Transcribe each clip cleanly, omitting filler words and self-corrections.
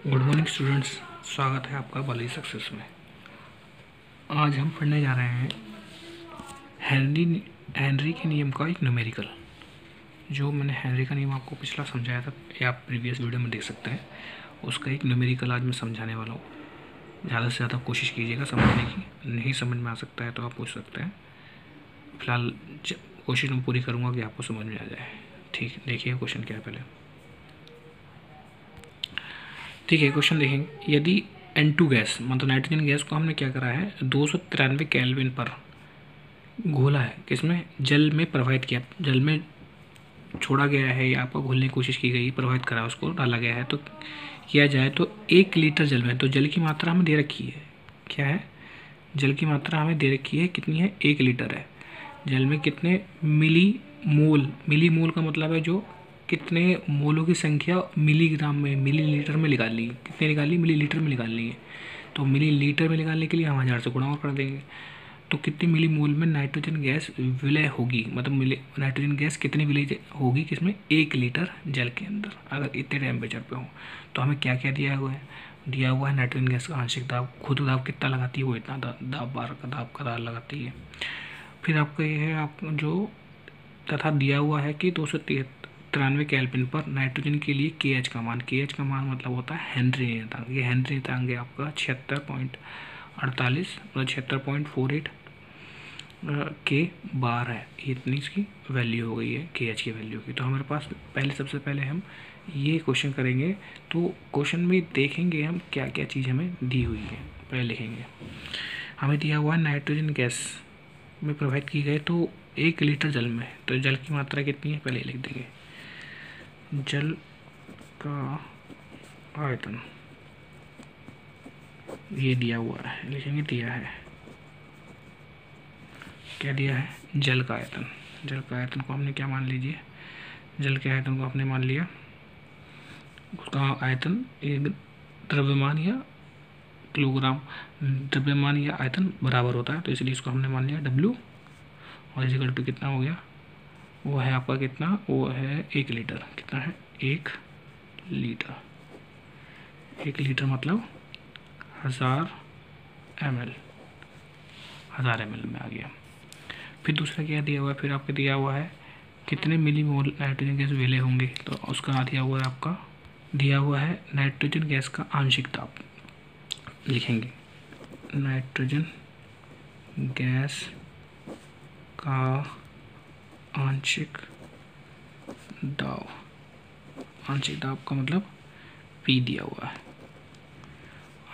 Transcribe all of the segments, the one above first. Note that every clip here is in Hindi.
गुड मॉर्निंग स्टूडेंट्स, स्वागत है आपका बाली सक्सेस में। आज हम पढ़ने जा रहे हैं हेनरी के नियम का एक न्यूमेरिकल। जो मैंने हेनरी का नियम आपको पिछला समझाया था, ये आप प्रीवियस वीडियो में देख सकते हैं। उसका एक न्यूमेरिकल आज मैं समझाने वाला हूँ। ज़्यादा से ज़्यादा कोशिश कीजिएगा समझने की। नहीं समझ में आ सकता है तो आप पूछ सकते हैं। फिलहाल कोशिश मैं पूरी करूँगा कि आपको समझ में आ जाए। ठीक, देखिए क्वेश्चन क्या है पहले। ठीक है, क्वेश्चन देखेंगे। यदि N2 गैस मतलब नाइट्रोजन गैस को हमने क्या करा है, 293 केल्विन पर घोला है, किसमें, जल में प्रवाहित किया, जल में छोड़ा गया है या आपको घोलने की कोशिश की गई, प्रवाहित करा, उसको डाला गया है, तो किया जाए तो 1 लीटर जल में, तो जल की मात्रा हमें दे रखी है, क्या है, जल की मात्रा हमें दे रखी है, कितनी है, 1 लीटर है। जल में कितने मिली मोल का मतलब है जो कितने मोलों की संख्या मिलीग्राम में, मिलीलीटर में निकाल ली, कितने निकाली, मिलीलीटर में निकाल ली है। तो मिलीलीटर में निकालने के लिए हम 1000 से गुणा और कर देंगे। तो कितने मिली मोल में नाइट्रोजन गैस विलय होगी, मतलब नाइट्रोजन गैस कितनी विलय होगी, किसमें, 1 लीटर जल के अंदर, अगर इतने टेम्परेचर पे हो। तो हमें क्या क्या दिया हुआ है, नाइट्रोजन गैस का आंशिक दाब, खुद दाब कितना लगाती है, वो इतना दाब बार का दाब लगाती है। फिर आपका ये है, आप जो तथा दिया हुआ है कि 293 केल्विन पर नाइट्रोजन के लिए KH का मान, मतलब होता है हेनरी नियतांक। ये हेनरी नियतांक है आपका 76.48 मतलब 76.48 के बार है। इतनी इसकी वैल्यू हो गई है KH की वैल्यू की। तो हमारे पास सबसे पहले हम ये क्वेश्चन करेंगे। तो क्वेश्चन में देखेंगे हम क्या क्या चीज़ हमें दी हुई है। पहले लिखेंगे, हमें दिया हुआ है नाइट्रोजन गैस में प्रवाहित की गई तो 1 लीटर जल में, तो जल की मात्रा कितनी है पहले लिख देंगे। जल का आयतन ये दिया हुआ है, लिखेंगे दिया है, क्या दिया है, जल का आयतन। जल का आयतन को हमने क्या मान लीजिए, जल के आयतन को हमने मान लिया, उसका आयतन एक द्रव्यमान या किलोग्राम, द्रव्यमान या आयतन बराबर होता है, तो इसलिए इसको हमने मान लिया W, और इजिकल टू कितना हो गया, वो है आपका कितना, वो है 1 लीटर। कितना है, 1 लीटर। 1 लीटर मतलब 1000 ml, 1000 ml में आ गया। फिर दूसरा क्या दिया हुआ है, फिर आपको दिया हुआ है कितने मिली मोल नाइट्रोजन गैस विलय होंगे, तो उसका दिया हुआ है, आपका दिया हुआ है नाइट्रोजन गैस का आंशिक दाब। लिखेंगे नाइट्रोजन गैस का आंशिक दाब, आंशिक दाब का मतलब P दिया हुआ है।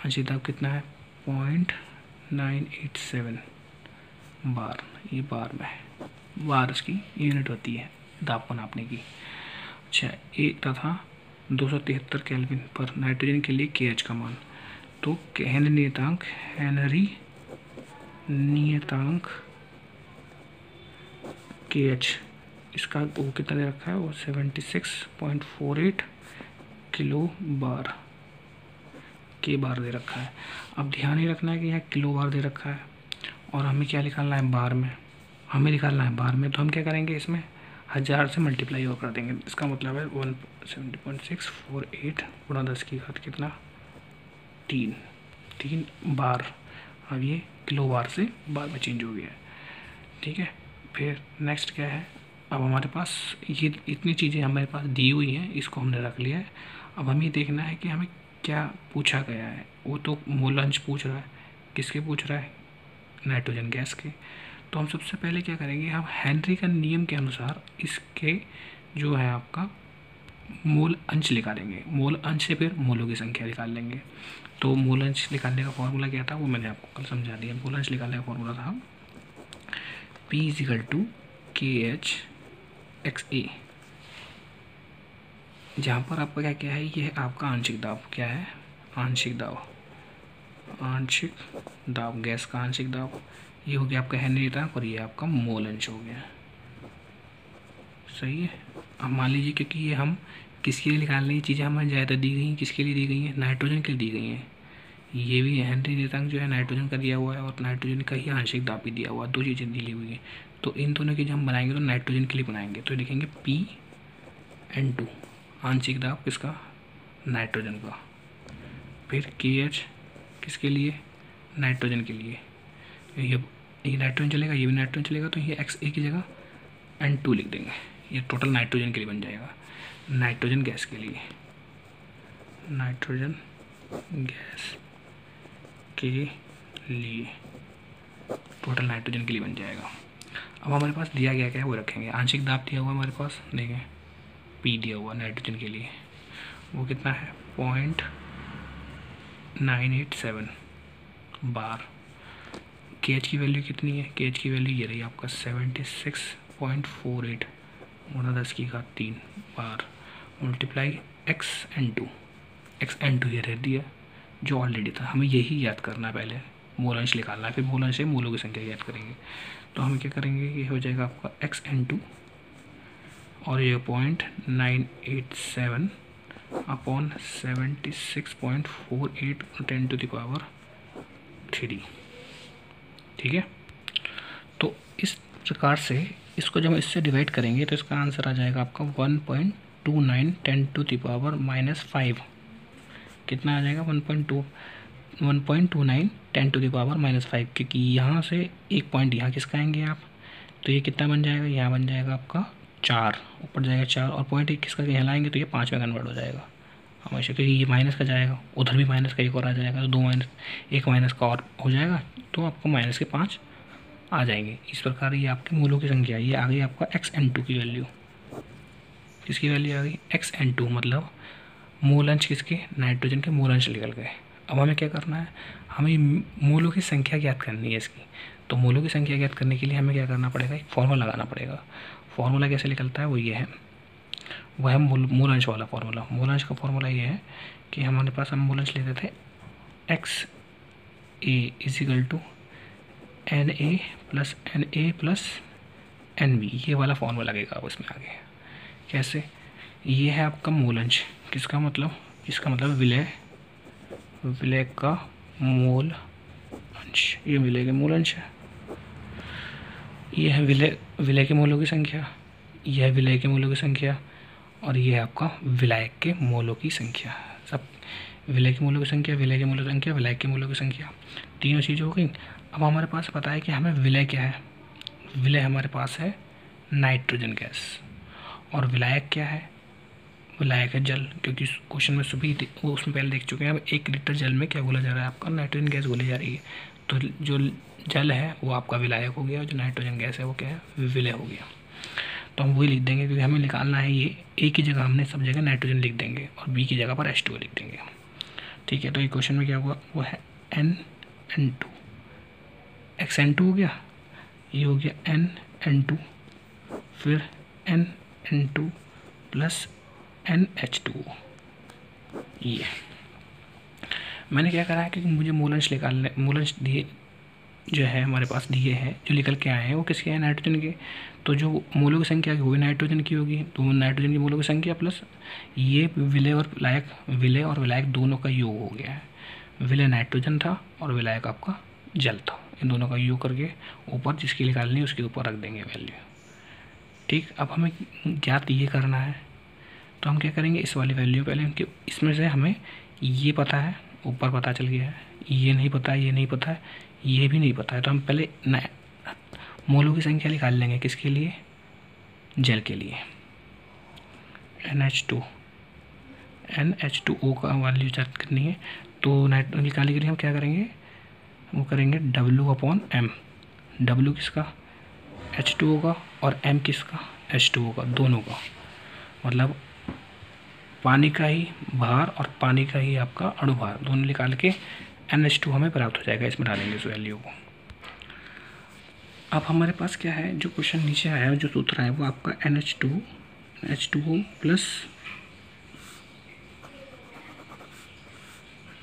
आंशिक दाब कितना है, 0.987 बार, ये बार में है, बार इसकी यूनिट होती है दाब को नापने की। अच्छा, एक तथा 273 केल्विन पर नाइट्रोजन के लिए KH का मान, तो हेनरी नियतांक KH, इसका वो कितना दे रखा है, वो 76.48 किलो बार के बार दे रखा है। अब ध्यान ही रखना है कि यहाँ किलो बार दे रखा है और हमें क्या निकालना है, बार में, हमें निकालना है बार में। तो हम क्या करेंगे, इसमें 1000 से मल्टीप्लाई और कर देंगे। इसका मतलब है 170.648 गुणा 10 की घात कितना, 3 बार। अब ये किलो बार से बार में चेंज हो गया है, ठीक है। फिर नेक्स्ट क्या है, अब हमारे पास ये इतनी चीज़ें हमारे पास दी हुई हैं, इसको हमने रख लिया है। अब हमें देखना है कि हमें क्या पूछा गया है। वो तो मोल अंश पूछ रहा है, किसके पूछ रहा है, नाइट्रोजन गैस के। तो हम सबसे पहले क्या करेंगे, हम हेनरी का नियम के अनुसार इसके जो है आपका मोल अंश निकालेंगे। मोल अंश से फिर मोलों की संख्या निकाल लेंगे। तो मोल अंश निकालने का फॉर्मूला क्या था, वो मैंने आपको कल समझा दिया। मोल अंश निकालने का फॉर्मूला था P = KH/XA, जहाँ पर आपका क्या क्या है, ये है आपका आंशिक दाब। क्या है, आंशिक दाब, आंशिक दाब, गैस का आंशिक दाब। ये हो गया आपका हेनरी नियतांक और ये आपका मोल अंश हो गया, सही है। अब मान लीजिए, क्योंकि ये हम किसके लिए निकालने की चीज़ें हमें ज़्यादा दी गई हैं, किसके लिए दी गई हैं, नाइट्रोजन के लिए दी गई हैं। ये भी हेनरी नियतांक जो है नाइट्रोजन का दिया हुआ है और नाइट्रोजन का ही आंशिक दाब भी दिया हुआ है, 2 चीज़ें दी हुई हैं। तो इन दोनों की जब हम बनाएंगे तो नाइट्रोजन के लिए बनाएंगे, तो लिखेंगे P/N2, आंशिक दाब किसका, नाइट्रोजन का। फिर KH किसके लिए, नाइट्रोजन के लिए। ये नाइट्रोजन चलेगा, ये भी नाइट्रोजन चलेगा, तो ये XA की जगह N2 लिख देंगे। ये टोटल नाइट्रोजन के लिए बन जाएगा, नाइट्रोजन गैस के लिए, नाइट्रोजन गैस के लिए टोटल नाइट्रोजन के लिए बन जाएगा। अब हमारे पास दिया गया क्या है वो रखेंगे। आंशिक दाब दिया हुआ हमारे पास, देखें P दिया हुआ नाइट्रोजन के लिए, वो कितना है 0.987 बार। KH की वैल्यू कितनी है, KH की वैल्यू ये रही आपका 76.48 गुणा 10⁻³ बार मल्टीप्लाई XN2 ये रह दिया जो ऑलरेडी था। हमें यही याद करना है, पहले मूलांश निकालना है, फिर मूलांश से मूलों की संख्या याद करेंगे। तो हम क्या करेंगे, ये हो जाएगा आपका XN2 और ये 0.987 अपॉन 76.48 10⁻³ ठीक है। तो इस प्रकार से इसको जब हम इससे डिवाइड करेंगे तो इसका आंसर आ जाएगा आपका 1.29 10⁻⁻5। कितना आ जाएगा 1.29 10⁻⁻5, क्योंकि यहाँ से एक पॉइंट यहाँ किसका आएंगे आप, तो ये कितना बन जाएगा, यहाँ बन जाएगा आपका 4, ऊपर जाएगा 4 और पॉइंट एक किसका यहाँ लाएंगे तो ये 5 में कन्वर्ट हो जाएगा हमेशा, क्योंकि ये माइनस का जाएगा, उधर भी माइनस का एक और आ जाएगा, तो 2 माइनस एक माइनस का और हो जाएगा, तो आपको माइनस के 5 आ जाएंगे। इस प्रकार ये आपके मूलों की संख्या, ये आ गई आपका XN2 की वैल्यू। किसकी वैल्यू आ गई, XN2, मतलब मूलांश किसके, नाइट्रोजन के मूलांश निकल गए। अब हमें क्या करना है, हमें मूलों की संख्या ज्ञात करनी है इसकी। तो मूलों की संख्या ज्ञात करने के लिए हमें क्या करना पड़ेगा, एक फॉर्मूला लगाना पड़ेगा। फॉर्मूला कैसे निकलता है, वो ये है, वह है मूलांश वाला फॉर्मूला। मूलांश का फॉर्मूला ये है कि हमारे पास हम मूलांश लेते थे XA = NA + NB, ये वाला फॉर्मूला लगेगा अब इसमें आगे। कैसे, ये है आपका मूलांश, किसका मतलब, इसका मतलब विलय का मूल अंश, ये विलय के मूलांश है। ये है विलय के मूलों की संख्या, यह विलय के मूलों की संख्या, और ये है आपका विलायक के मूलों की संख्या। सब विलय के मूलों की संख्या, विलय के मूलों की संख्या, विलायक के मूलों की संख्या, तीनों चीज़ें हो गई। अब हमारे पास पता है कि हमें विलय क्या है, विलय हमारे पास है नाइट्रोजन गैस, और विलायक क्या है, विलायक है जल, क्योंकि क्वेश्चन में सभी उसमें पहले देख चुके हैं। अब 1 लीटर जल में क्या घोला जा रहा है, आपका नाइट्रोजन गैस घोली जा रही है, तो जो जल है वो आपका विलायक हो गया, जो नाइट्रोजन गैस है वो क्या है, विलय हो गया। तो हम वही लिख देंगे, क्योंकि हमें निकालना है ये, A की जगह हमने सब जगह नाइट्रोजन लिख देंगे और B की जगह पर H2O लिख देंगे। ठीक है, तो ये क्वेश्चन में क्या हुआ, वो है NN2, XN2 हो गया, ये हो गया NN2, फिर NN2 + NH2O। ये मैंने क्या करा है, क्योंकि मुझे मूलांश निकालने, मूलांश दिए जो है हमारे पास दिए हैं, जो निकल के आए हैं वो किसके हैं, नाइट्रोजन के। तो जो मूलों की संख्या वो भी नाइट्रोजन की होगी, तो नाइट्रोजन की मूलों की संख्या प्लस ये विलय और विलायक दोनों का योग हो गया है। विलय नाइट्रोजन था और विलायक आपका जल था, इन दोनों का योग करके ऊपर जिसकी निकालनी है उसके ऊपर रख देंगे वैल्यू। ठीक, अब हमें ज्ञात ये करना है, तो हम क्या करेंगे, इस वाली वैल्यू पहले उनके, इसमें से हमें ये पता है, ऊपर पता चल गया है, ये नहीं पता है, ये नहीं पता है, ये भी नहीं पता है, तो हम पहले मोलों की संख्या निकाल लेंगे, किसके लिए, जल के लिए। NH2O का वैल्यू ज्ञात करनी है, तो नाइट्रोजन निकालने के लिए हम क्या करेंगे, वो करेंगे W/M। W किसका, H2O का, और M किसका, H2O का, दोनों का, मतलब पानी का ही भार और पानी का ही आपका अणुभार, दोनों निकाल के NH2 हमें प्राप्त हो जाएगा, इसमें डालेंगे इस वैल्यू को। अब हमारे पास क्या है, जो क्वेश्चन नीचे आया है, जो सूत्र है वो आपका NH2O +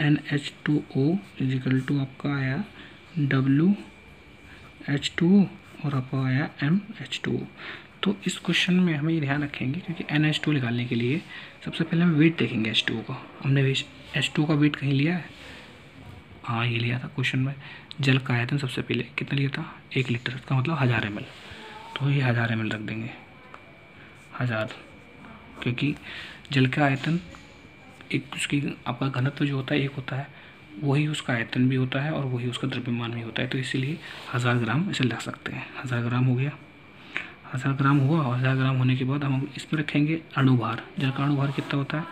NH2O = आपका आया WH2O और आपका आया MH2O। तो इस क्वेश्चन में हमें ये ध्यान रखेंगे, क्योंकि NH2 निकालने के लिए सबसे पहले हम वेट देखेंगे H2O का। हमने H2O का वेट कहीं लिया है, हाँ ये लिया था क्वेश्चन में। जल का आयतन सबसे पहले कितना लिया था, 1 लीटर, इसका मतलब 1000 ml, तो ये 1000 ml रख देंगे, 1000, क्योंकि जल का आयतन एक उसकी आपका घनत्व जो होता है एक होता है, वही उसका आयतन भी होता है और वही उसका द्रव्यमान भी होता है। तो इसीलिए 1000 ग्राम इसे लिख सकते हैं। 1000 ग्राम हो गया, 1000 ग्राम हुआ। और 1000 ग्राम होने के बाद हम इसमें रखेंगे अणुभार। जल का अणुभार कितना होता है,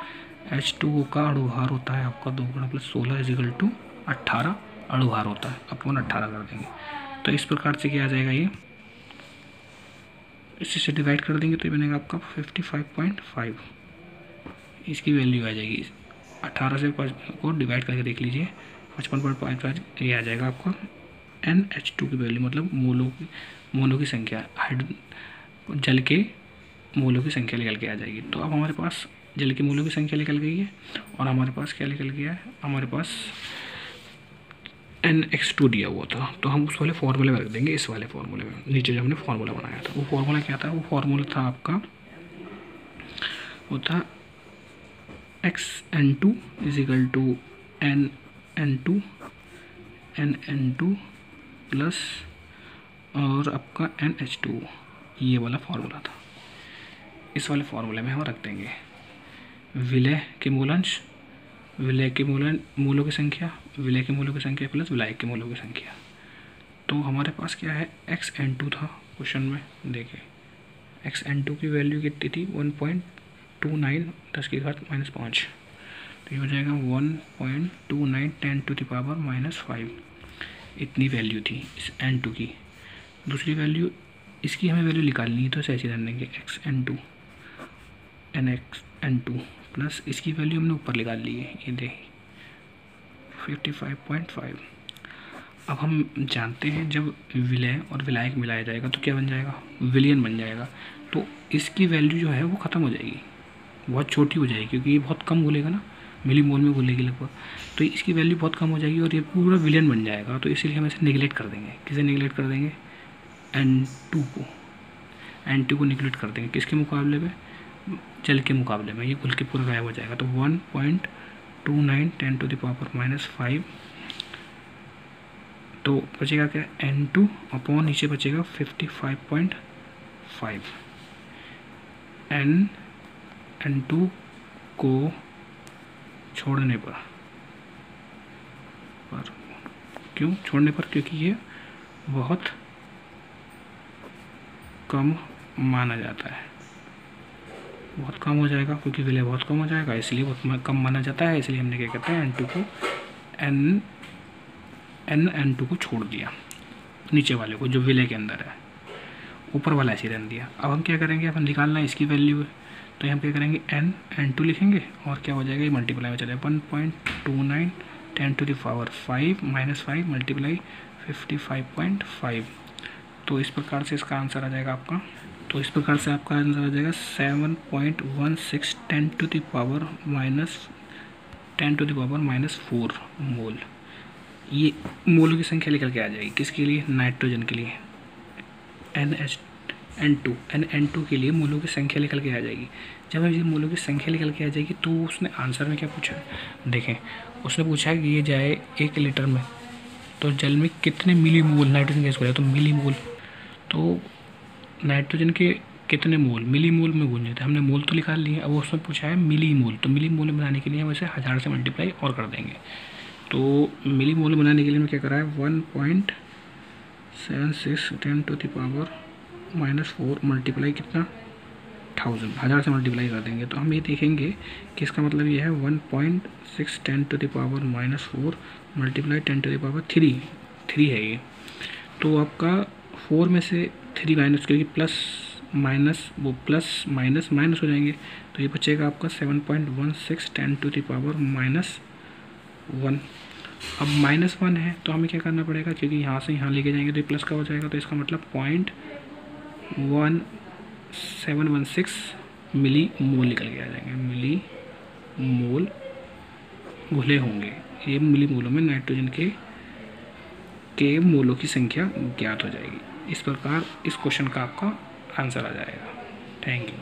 H2O का अणुभार होता है आपका 2 × 16 = 18 अणुभार होता है। अपन 18 कर देंगे। तो इस प्रकार से क्या आ जाएगा, ये इसी से डिवाइड कर देंगे तो ये बनेगा आपका 55.5। इसकी वैल्यू आ जाएगी। 18 से 5 को डिवाइड करके देख लीजिए, 55.55 ये आ जाएगा आपका NH2 की वैल्यू, मतलब मोलों की संख्या, जल के मोलों की संख्या निकल के आ जाएगी। तो अब हमारे पास जल के मोलों की संख्या निकल गई है और हमारे पास क्या निकल गया है, हमारे पास NX2 दिया हुआ था। तो हम उस वाले फॉर्मूले में रख देंगे, इस वाले फॉर्मूले में। नीचे जो हमने फॉर्मूला बनाया था वो फॉर्मूला क्या था, वो फॉर्मूला था आपका, वो था XN2 = NN2 प्लस और आपका NH2, ये वाला फॉर्मूला था। इस वाले फॉर्मूले में हम रख देंगे विलय के मूलांश, विलय के मूलों की संख्या, विलय के मूलों की संख्या प्लस विलायक के मूलों की संख्या। तो हमारे पास क्या है, XN2 था क्वेश्चन में, देखिए XN2 की वैल्यू कितनी थी, 1.29 10⁻⁻5। तो ये हो जाएगा 1.29 10⁻⁻5, इतनी वैल्यू थी इस N2 की। दूसरी वैल्यू, इसकी हमें वैल्यू निकालनी है तो इसे ऐसे रख देंगे XN2 NXN2 प्लस इसकी वैल्यू हमने ऊपर निकाल ली है, ये देखिए 55.5। अब हम जानते हैं जब विलय और विलायक मिलाया जाएगा तो क्या बन जाएगा, विलयन बन जाएगा। तो इसकी वैल्यू जो है वो ख़त्म हो जाएगी, बहुत छोटी हो जाएगी, क्योंकि ये बहुत कम घुलेगा ना, मिलीमोल में घुलेगी लगभग। तो इसकी वैल्यू बहुत कम हो जाएगी और ये पूरा विलयन बन जाएगा। तो इसीलिए हम इसे निगलेक्ट कर देंगे। किसे निगलेक्ट कर देंगे, N2 को निगलेक्ट कर देंगे। किसके मुकाबले में, जल के मुकाबले में। ये घुल के पूरा गायब हो जाएगा। तो 1.29 10⁻⁻5, तो बचेगा क्या, N2 अपॉन नीचे बचेगा 55.5। N2 को छोड़ने पर क्यों छोड़ने पर, क्योंकि ये बहुत कम माना जाता है, बहुत कम हो जाएगा, क्योंकि विलय बहुत कम हो जाएगा, इसलिए बहुत कम माना जाता है। इसलिए हमने क्या कहते हैं, N2 को छोड़ दिया, नीचे वाले को जो विलय के अंदर है, ऊपर वाला ऐसे रहने दिया। अब हम क्या करेंगे, अब हम निकालना है इसकी वैल्यू है, तो हम क्या करेंगे, N2 लिखेंगे और क्या हो जाएगा, ये मल्टीप्लाई में चले 1.29 10⁻5 -5 मल्टीप्लाई 55.5। तो इस प्रकार से इसका आंसर आ जाएगा आपका, तो इस प्रकार से आपका आंसर आ जाएगा 7.16 10⁻⁻4 मोल। ये मोलों की संख्या निकल के आ जाएगी, किसके लिए, नाइट्रोजन के लिए, N2 के लिए मोलों की संख्या निकल के आ जाएगी। जब ये मोलों की संख्या निकल के आ जाएगी तो उसने आंसर में क्या पूछा, देखें उसने पूछा कि ये जाए 1 लीटर में तो जल में कितने मिलीमोल नाइट्रोजन गैस हो जाए, तो मिलीमोल, तो नाइट्रोजन के कितने मोल, मिलीमोल में गूंजे थे, हमने मोल तो निकाल लिए। अब उसमें पूछा है मिलीमोल, तो मिलीमोल में बनाने के लिए हम इसे 1000 से मल्टीप्लाई और कर देंगे। तो मिलीमोल बनाने के लिए मैं क्या करा है, 1.76 10⁻⁻4 मल्टीप्लाई कितना, 1000 से मल्टीप्लाई कर देंगे। तो हम ये देखेंगे कि इसका मतलब ये है 1.6 10⁻⁻4 मल्टीप्लाई 10⁻3 है ये। तो आपका 4 में से 3 माइनस, क्योंकि प्लस माइनस वो प्लस माइनस माइनस हो जाएंगे, तो ये बचेगा आपका 7.16 10⁻1। अब -1 है तो हमें क्या करना पड़ेगा, क्योंकि यहाँ से यहाँ लेके जाएंगे तो ये प्लस का हो जाएगा, तो इसका मतलब 0.1716 मिली मोल निकल के आ जाएंगे, मिली मोल घुले होंगे। ये मिली मोलों में नाइट्रोजन के मोलों की संख्या ज्ञात हो जाएगी। इस प्रकार इस क्वेश्चन का आपका आंसर आ जाएगा। Thank you.